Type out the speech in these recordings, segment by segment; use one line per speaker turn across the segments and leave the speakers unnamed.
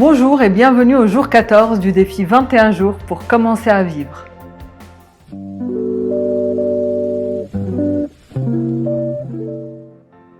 Bonjour et bienvenue au jour 14 du défi 21 jours pour commencer à vivre.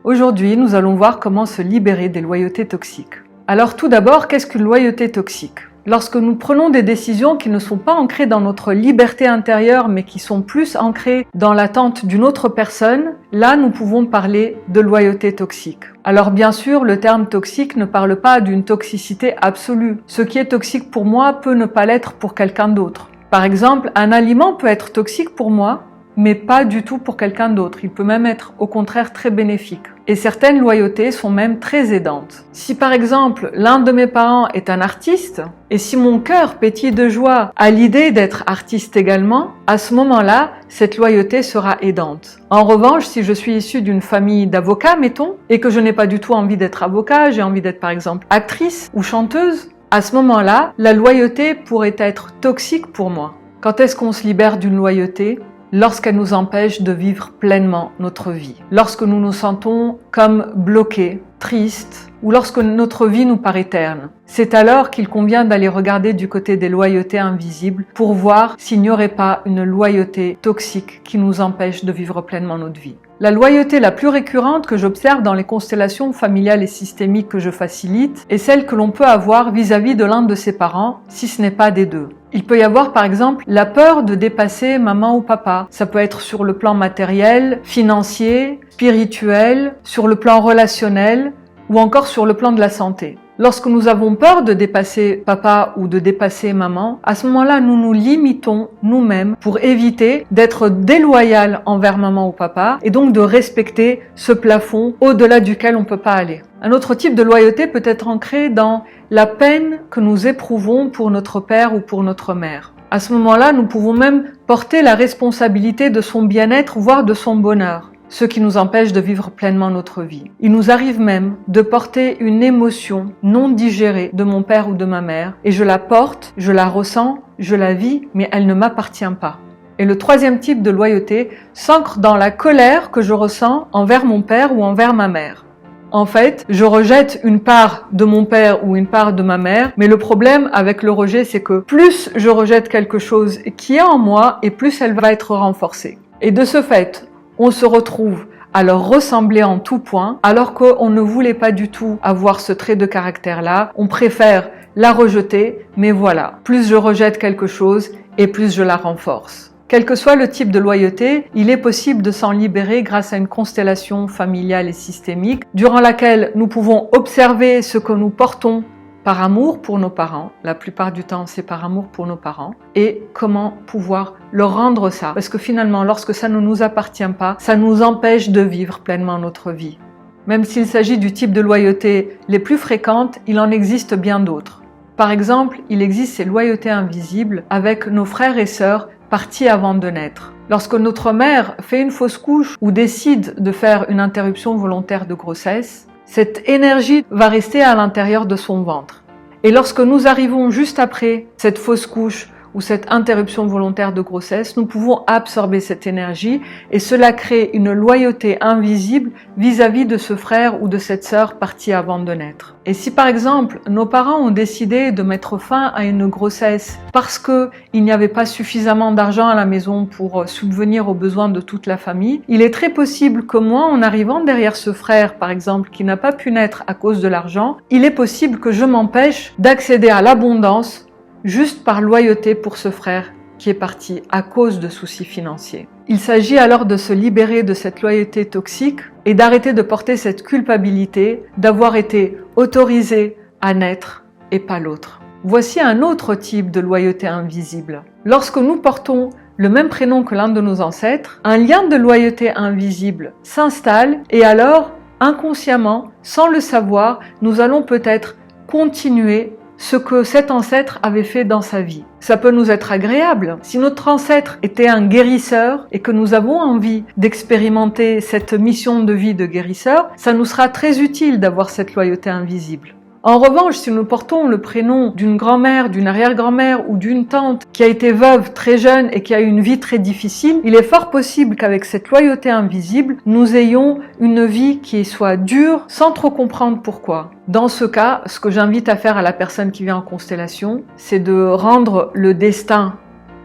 Aujourd'hui, nous allons voir comment se libérer des loyautés toxiques. Alors tout d'abord, qu'est-ce qu'une loyauté toxique ? Lorsque nous prenons des décisions qui ne sont pas ancrées dans notre liberté intérieure, mais qui sont plus ancrées dans l'attente d'une autre personne, là nous pouvons parler de loyauté toxique. Alors bien sûr, le terme toxique ne parle pas d'une toxicité absolue. Ce qui est toxique pour moi peut ne pas l'être pour quelqu'un d'autre. Par exemple, un aliment peut être toxique pour moi, mais pas du tout pour quelqu'un d'autre. Il peut même être au contraire très bénéfique. Et certaines loyautés sont même très aidantes. Si par exemple l'un de mes parents est un artiste, et si mon cœur pétille de joie à l'idée d'être artiste également, à ce moment-là, cette loyauté sera aidante. En revanche, si je suis issue d'une famille d'avocats, mettons, et que je n'ai pas du tout envie d'être avocat, j'ai envie d'être par exemple actrice ou chanteuse, à ce moment-là, la loyauté pourrait être toxique pour moi. Quand est-ce qu'on se libère d'une loyauté ? Lorsqu'elle nous empêche de vivre pleinement notre vie. Lorsque nous nous sentons comme bloqués, tristes, ou lorsque notre vie nous paraît terne. C'est alors qu'il convient d'aller regarder du côté des loyautés invisibles pour voir s'il n'y aurait pas une loyauté toxique qui nous empêche de vivre pleinement notre vie. La loyauté la plus récurrente que j'observe dans les constellations familiales et systémiques que je facilite est celle que l'on peut avoir vis-à-vis de l'un de ses parents, si ce n'est pas des deux. Il peut y avoir par exemple la peur de dépasser maman ou papa. Ça peut être sur le plan matériel, financier, spirituel, sur le plan relationnel ou encore sur le plan de la santé. Lorsque nous avons peur de dépasser papa ou de dépasser maman, à ce moment-là, nous nous limitons nous-mêmes pour éviter d'être déloyal envers maman ou papa et donc de respecter ce plafond au-delà duquel on ne peut pas aller. Un autre type de loyauté peut être ancré dans la peine que nous éprouvons pour notre père ou pour notre mère. À ce moment-là, nous pouvons même porter la responsabilité de son bien-être, voire de son bonheur, ce qui nous empêche de vivre pleinement notre vie. Il nous arrive même de porter une émotion non digérée de mon père ou de ma mère, et je la porte, je la ressens, je la vis, mais elle ne m'appartient pas. Et le troisième type de loyauté s'ancre dans la colère que je ressens envers mon père ou envers ma mère. En fait, je rejette une part de mon père ou une part de ma mère, mais le problème avec le rejet, c'est que plus je rejette quelque chose qui est en moi, et plus elle va être renforcée. Et de ce fait, on se retrouve à leur ressembler en tout point, alors qu'on ne voulait pas du tout avoir ce trait de caractère-là. On préfère la rejeter, mais voilà, plus je rejette quelque chose et plus je la renforce. Quel que soit le type de loyauté, il est possible de s'en libérer grâce à une constellation familiale et systémique, durant laquelle nous pouvons observer ce que nous portons par amour pour nos parents, la plupart du temps c'est par amour pour nos parents, et comment pouvoir leur rendre ça. Parce que finalement, lorsque ça ne nous appartient pas, ça nous empêche de vivre pleinement notre vie. Même s'il s'agit du type de loyauté les plus fréquentes, il en existe bien d'autres. Par exemple, il existe ces loyautés invisibles avec nos frères et sœurs partis avant de naître. Lorsque notre mère fait une fausse couche ou décide de faire une interruption volontaire de grossesse, cette énergie va rester à l'intérieur de son ventre. Et lorsque nous arrivons juste après cette fausse couche ou cette interruption volontaire de grossesse, nous pouvons absorber cette énergie et cela crée une loyauté invisible vis-à-vis de ce frère ou de cette sœur partie avant de naître. Et si par exemple nos parents ont décidé de mettre fin à une grossesse parce qu'il n'y avait pas suffisamment d'argent à la maison pour subvenir aux besoins de toute la famille, il est très possible que moi, en arrivant derrière ce frère par exemple qui n'a pas pu naître à cause de l'argent, il est possible que je m'empêche d'accéder à l'abondance juste par loyauté pour ce frère qui est parti à cause de soucis financiers. Il s'agit alors de se libérer de cette loyauté toxique et d'arrêter de porter cette culpabilité d'avoir été autorisé à naître et pas l'autre. Voici un autre type de loyauté invisible. Lorsque nous portons le même prénom que l'un de nos ancêtres, un lien de loyauté invisible s'installe et alors, inconsciemment, sans le savoir, nous allons peut-être continuer ce que cet ancêtre avait fait dans sa vie. Ça peut nous être agréable. Si notre ancêtre était un guérisseur et que nous avons envie d'expérimenter cette mission de vie de guérisseur, ça nous sera très utile d'avoir cette loyauté invisible. En revanche, si nous portons le prénom d'une grand-mère, d'une arrière-grand-mère ou d'une tante qui a été veuve très jeune et qui a eu une vie très difficile, il est fort possible qu'avec cette loyauté invisible, nous ayons une vie qui soit dure sans trop comprendre pourquoi. Dans ce cas, ce que j'invite à faire à la personne qui vient en constellation, c'est de rendre le destin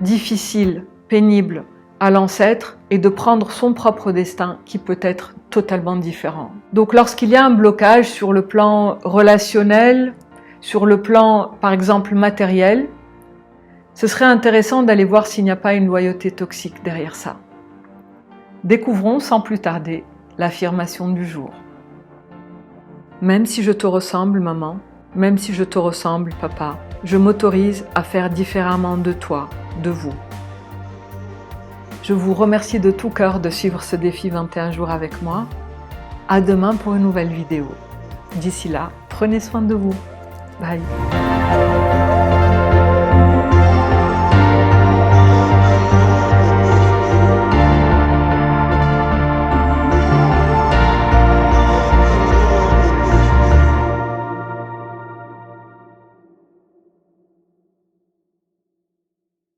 difficile, pénible à l'ancêtre et de prendre son propre destin qui peut être totalement différent. Donc lorsqu'il y a un blocage sur le plan relationnel, sur le plan par exemple matériel, ce serait intéressant d'aller voir s'il n'y a pas une loyauté toxique derrière ça. Découvrons sans plus tarder l'affirmation du jour. Même si je te ressemble, maman, même si je te ressemble, papa, je m'autorise à faire différemment de toi, de vous. Je vous remercie de tout cœur de suivre ce défi 21 jours avec moi. À demain pour une nouvelle vidéo. D'ici là, prenez soin de vous. Bye.